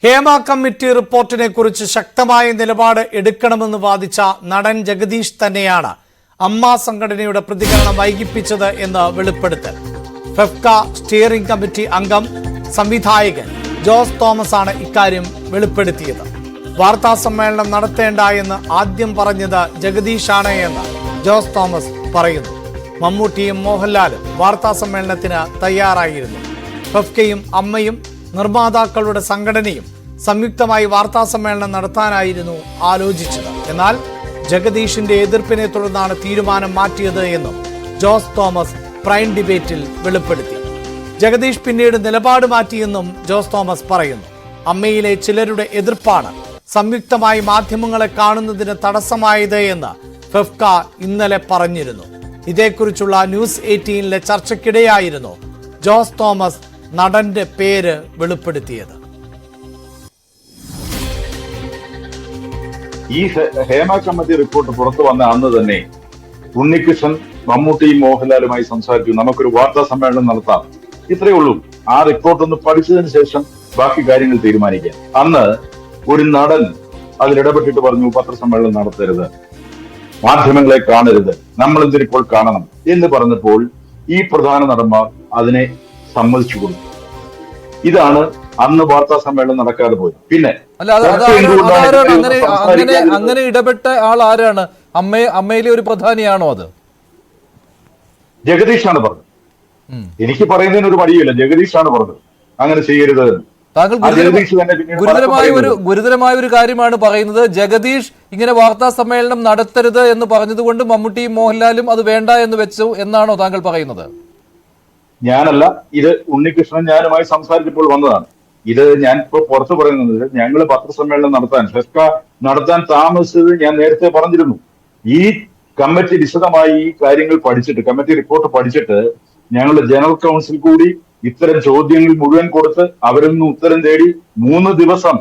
Hema committee റിപ്പോർട്ടിനെ കുറിച്ച് ശക്തമായ നിലപാട് എടുക്കണമെന്ന് വാദിച്ച നടൻ ജഗദീഷ് തന്നെയാണ് അമ്മ സംഘടനയുടെ പ്രതികരണം വൈകിപ്പിച്ചത് എന്ന് വെളിപ്പെടുത്തൽ. ഫെഫ്ക സ്റ്റിയറിംഗ് കമ്മിറ്റി അംഗം സംവിധായകൻ ജോസ് തോമസ് ആണ് ഇക്കാര്യം വെളിപ്പെടുത്തിയത്. വാർത്താ സമ്മേളനം നടത്തേണ്ട എന്ന് ആദ്യം പറഞ്ഞത് ജഗദീഷാണ് എന്ന് ജോസ് തോമസ് പറയുന്നു. മമ്മൂട്ടിയും മോഹൻലാലും വാർത്താ സമ്മേളനത്തിന് തയ്യാറായിരുന്നു. ഫെഫ്കയും അമ്മയും നിർമ്മാതാക്കളുടെ സംഘടനയും സംയുക്തമായി വാർത്താ സമ്മേളനം നടത്താനായിരുന്നു ആലോചിച്ചത്. എന്നാൽ ജഗദീഷിന്റെ എതിർപ്പിനെ തുടർന്നാണ് തീരുമാനം മാറ്റിയത് എന്നും ജോസ് തോമസ് പ്രൈം ഡിബേറ്റിൽ വെളിപ്പെടുത്തി. ജഗദീഷ് പിന്നീട് നിലപാട് മാറ്റിയെന്നും ജോസ് തോമസ് പറയുന്നു. അമ്മയിലെ ചിലരുടെ എതിർപ്പാണ് സംയുക്തമായി മാധ്യമങ്ങളെ കാണുന്നതിന് തടസ്സമായത് എന്ന് ഫെഫ്ക ഇന്നലെ പറഞ്ഞിരുന്നു. ഇതേക്കുറിച്ചുള്ള ന്യൂസ് 18 ചർച്ചയ്ക്കിടെയായിരുന്നു ജോസ് തോമസ് നടന്റെ പേര് വെളിപ്പെടുത്തിയത്. ഈ ഹേമ കമ്മിറ്റി റിപ്പോർട്ട് പുറത്തു വന്ന അന്ന് തന്നെ ഉണ്ണികൃഷ്ണൻ മമ്മൂട്ടിയും മോഹൻലാലുമായി സംസാരിച്ചു. നമുക്കൊരു വാർത്താ സമ്മേളനം നടത്താം, ഇത്രയേ ഉള്ളൂ. ആ റിപ്പോർട്ട് ഒന്ന് പഠിച്ചതിന് ശേഷം ബാക്കി കാര്യങ്ങൾ തീരുമാനിക്കാം. അന്ന് ഒരു നടൻ അതിലിടപെട്ടിട്ട് പറഞ്ഞു, പത്രസമ്മേളനം നടത്തരുത്, മാധ്യമങ്ങളെ കാണരുത്, നമ്മൾ എന്തിനിപ്പോൾ കാണണം എന്ന് പറഞ്ഞപ്പോൾ ഈ പ്രധാന നടന്മാർ അതിനെ സമ്മതിച്ചു കൊടുത്തു. ഇതാണ് അന്ന് വാർത്താ സമ്മേളനം നടക്കാതെ പോയി. പിന്നെ അങ്ങനെ ഇടപെട്ട ആൾ ആരാണ്? അമ്മയിലെ ഒരു പ്രധാനിയാണോ അത്? ജഗദീഷാണ് പറഞ്ഞത്. എനിക്ക് പറയുന്നതിന് ഒരു മടിയില്ല, ജഗദീഷാണ് പറഞ്ഞത് അങ്ങനെ ചെയ്യരുത്. താങ്കൾ ഗുരുതരമായ ഒരു കാര്യമാണ് പറയുന്നത്. ജഗദീഷ് ഇങ്ങനെ വാർത്താ സമ്മേളനം നടത്തരുത് എന്ന് പറഞ്ഞതുകൊണ്ട് മമ്മൂട്ടിയും മോഹൻലാലും അത് വേണ്ട എന്ന് വെച്ചു എന്നാണോ താങ്കൾ പറയുന്നത്? ഞാനല്ല, ഇത് ഉണ്ണികൃഷ്ണൻ ഞാനുമായി സംസാരിച്ചപ്പോൾ വന്നതാണ്. ഇത് ഞാൻ ഇപ്പൊ പുറത്തു പറയുന്നത്, ഞങ്ങൾ പത്രസമ്മേളനം നടത്താൻ താമസിച്ചത് ഞാൻ നേരത്തെ പറഞ്ഞിരുന്നു. ഈ കമ്മിറ്റി വിശദമായി ഈ കാര്യങ്ങൾ പഠിച്ചിട്ട്, കമ്മിറ്റി റിപ്പോർട്ട് പഠിച്ചിട്ട് ഞങ്ങളുടെ ജനറൽ കൗൺസിൽ കൂടി ഇത്തരം ചോദ്യങ്ങൾ മുഴുവൻ കൊടുത്ത് അവരിൽ നിന്ന് ഉത്തരം തേടി 3 ദിവസം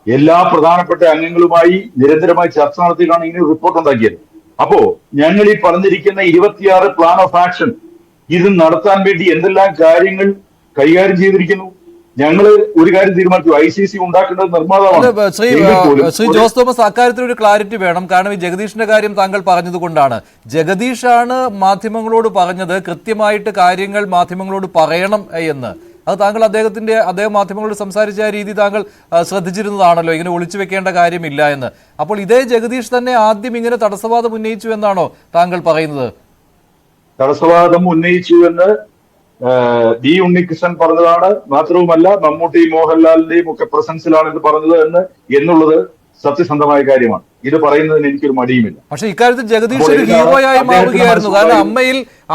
എല്ലാ പ്രധാനപ്പെട്ട അംഗങ്ങളുമായി നിരന്തരമായി ചർച്ച നടത്തിയിട്ടാണ് ഇങ്ങനെ റിപ്പോർട്ട് ഉണ്ടാക്കിയത്. അപ്പോ ഞങ്ങൾ ഈ പറഞ്ഞിരിക്കുന്ന 26 പ്ലാൻ ഓഫ് ആക്ഷൻ ഇത് നടത്താൻ വേണ്ടി എന്തെല്ലാം കാര്യങ്ങൾ കൈകാര്യം ചെയ്തിരിക്കുന്നു. ഞങ്ങൾ ഒരു കാര്യം തീരുമാനിച്ചു, ICC ഉണ്ടാക്കേണ്ടത് നിർമ്മാതാവാണ്. ശ്രീ ജോസ് തോമസ്, അക്കാര്യത്തിൽ ഒരു ക്ലാരിറ്റി വേണം. കാരണം ഈ ജഗദീഷിന്റെ കാര്യം താങ്കൾ പറഞ്ഞത് കൊണ്ടാണ്. ജഗദീഷാണ് മാധ്യമങ്ങളോട് പറഞ്ഞത് കൃത്യമായിട്ട് കാര്യങ്ങൾ മാധ്യമങ്ങളോട് പറയണം എന്ന്. അത് താങ്കൾ അദ്ദേഹം മാധ്യമങ്ങളോട് സംസാരിച്ച രീതി താങ്കൾ ശ്രദ്ധിച്ചിരുന്നതാണല്ലോ, ഇങ്ങനെ ഒളിച്ചു വെക്കേണ്ട കാര്യമില്ല എന്ന്. അപ്പോൾ ഇതേ ജഗദീഷ് തന്നെ ആദ്യം ഇങ്ങനെ തടസ്സവാദം ഉന്നയിച്ചു എന്നാണോ താങ്കൾ പറയുന്നത്? തടസ്സവാദം ഉന്നയിച്ചു എന്ന് ഡി ഉണ്ണികൃഷ്ണൻ പറഞ്ഞതാണ്. മാത്രവുമല്ല മമ്മൂട്ടി മോഹൻലാലിന്റെയും ഒക്കെ പ്രസൻസിലാണ് ഇത് പറഞ്ഞത് എന്നുള്ളത് സത്യസന്ധമായ കാര്യമാണ്. ഇത് പറയുന്നതിന് എനിക്കൊരു മടിയുമില്ല. പക്ഷെ ഇക്കാര്യത്തിൽ ജഗദീഷ് ഒരു ഹീറോയായി മാറുകയായിരുന്നു. കാരണം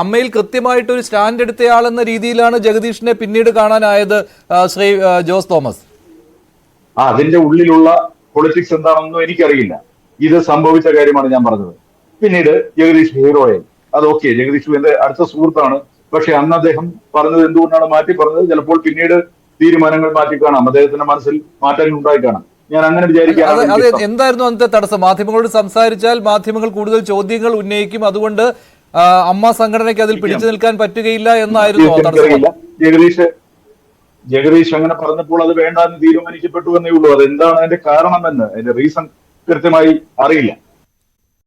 അമ്മയിൽ കൃത്യമായിട്ട് ഒരു സ്റ്റാൻഡ് എടുത്തയാളെന്ന രീതിയിലാണ് ജഗദീഷിനെ പിന്നീട് കാണാനായത്. ശ്രീ ജോസ് തോമസ്, അതിന്റെ ഉള്ളിലുള്ള പൊളിറ്റിക്സ് എന്താണെന്നും എനിക്കറിയില്ല. ഇത് സംഭവിച്ച കാര്യമാണ് ഞാൻ പറഞ്ഞത്. പിന്നീട് ജഗദീഷ് ഹീറോയായി, അത് ഓക്കെ, ജഗദീഷ് എന്റെ അടുത്ത സുഹൃത്താണ്. പക്ഷെ അന്ന് അദ്ദേഹം പറഞ്ഞത് എന്തുകൊണ്ടാണ് മാറ്റി പറഞ്ഞത്? ചിലപ്പോൾ പിന്നീട് തീരുമാനങ്ങൾ മാറ്റി കാണാം, അദ്ദേഹത്തിന്റെ മനസ്സിൽ മാറ്റങ്ങൾ ഉണ്ടായി കാണാം. ഞാൻ അങ്ങനെ വിചാരിക്കാം. എന്തായിരുന്നു അന്നത്തെ തടസ്സം? മാധ്യമങ്ങളോട് സംസാരിച്ചാൽ മാധ്യമങ്ങൾ കൂടുതൽ ചോദ്യങ്ങൾ ഉന്നയിക്കും, അതുകൊണ്ട് അമ്മ സംഘടനയ്ക്ക് അതിൽ പിടിച്ചു നിൽക്കാൻ പറ്റുകയില്ല എന്നായിരുന്നു ജഗദീഷ് അങ്ങനെ പറഞ്ഞപ്പോൾ അത് വേണ്ടെന്ന് തീരുമാനിക്കപ്പെട്ടു എന്നേ ഉള്ളൂ. അതെന്താണ് അതിന്റെ കാരണമെന്ന്, അതിന്റെ റീസൺ കൃത്യമായി അറിയില്ല.